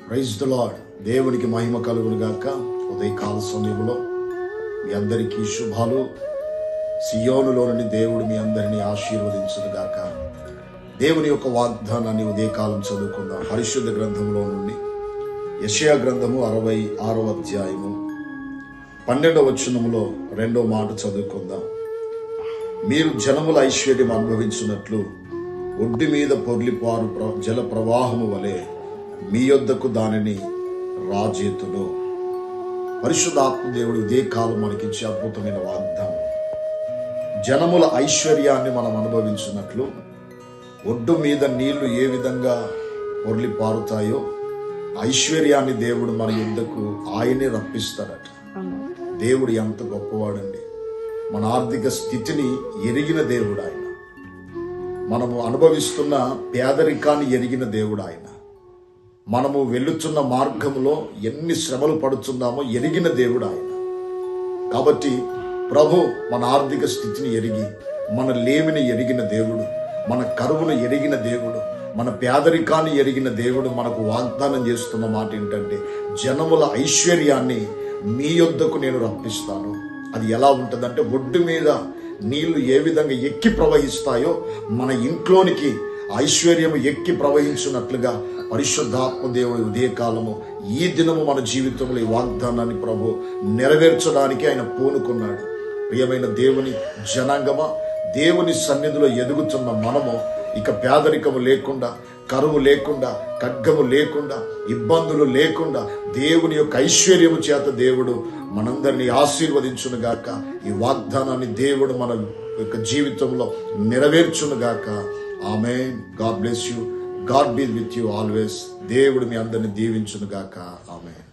Praise the lord. దేవునికి మహిమ కలుగును గాక. ఉదయకాల సమయంలో మీ అందరికీ శుభాలు. సియోనులోని దేవుడు మీ అందరినీ ఆశీర్వదించును గాక. దేవుని యొక్క వాగ్దానాన్ని ఉదయకాలం చదువుకుందాం. పరిశుద్ధ గ్రంథంలో నుండి యెషయా గ్రంథము 66వ అధ్యాయము 12వ వచనములో 2వ మాట చదువుకుందాం. మీరు జనముల ఐశ్వర్యం అనుభవించున్నట్లు ఒడ్డు మీద పొర్లిపారు జల ప్రవాహము వలె మీ యొద్దకు దానిని రాజేతును. పరిశుద్ధాత్మ దేవుడు ఇదే కాలం మనకిచ్చే అద్భుతమైన వాగ్దానం. జనముల ఐశ్వర్యాన్ని మనం అనుభవించినట్లు ఒడ్డు మీద నీళ్లు ఏ విధంగా పొర్లి పారుతాయో ఐశ్వర్యాన్ని దేవుడు మన యొద్దకు ఆయనే రప్పిస్తాడట. దేవుడు ఎంత గొప్పవాడండి. మన ఆర్థిక స్థితిని ఎరిగిన దేవుడు ఆయన. మనము అనుభవిస్తున్న పేదరికాన్ని ఎరిగిన దేవుడు ఆయన. మనము వెళ్ళుచున్న మార్గంలో ఎన్ని శ్రమలు పడుతున్నామో ఎరిగిన దేవుడు ఆయన. కాబట్టి ప్రభు మన ఆర్థిక స్థితిని ఎరిగి, మన లేమిని ఎరిగిన దేవుడు, మన కరువును ఎరిగిన దేవుడు, మన పేదరికాన్ని ఎరిగిన దేవుడు మనకు వాగ్దానం చేస్తున్న మాట ఏంటంటే, జనముల ఐశ్వర్యాన్ని మీ యొద్దకు నేను రప్పిస్తాను. అది ఎలా ఉంటుందంటే, ఒడ్డు మీద నీళ్లు ఏ విధంగా ఎక్కి ప్రవహిస్తాయో మన ఇంట్లోనికి ఐశ్వర్యము ఎక్కి ప్రవహించినట్లుగా పరిశుద్ధాత్మ దేవుడు ఉదయకాలము ఈ దినము మన జీవితంలో ఈ వాగ్దానాన్ని ప్రభు నెరవేర్చడానికి ఆయన పూనుకున్నాడు. ప్రియమైన దేవుని జనాంగమా, దేవుని సన్నిధిలో ఎదుగుతున్న మనము ఇక పేదరికము లేకుండా, కరువు లేకుండా, ఖడ్గము లేకుండా, ఇబ్బందులు లేకుండా దేవుని యొక్క ఐశ్వర్యము చేత దేవుడు మనందరినీ ఆశీర్వదించునుగాక. ఈ వాగ్దానాన్ని దేవుడు మన యొక్క జీవితంలో నెరవేర్చునుగాక. Amen. God bless you. God be with you always. దేవుడు మీ అందరిని దీవించునుగాక. ఆమేన్.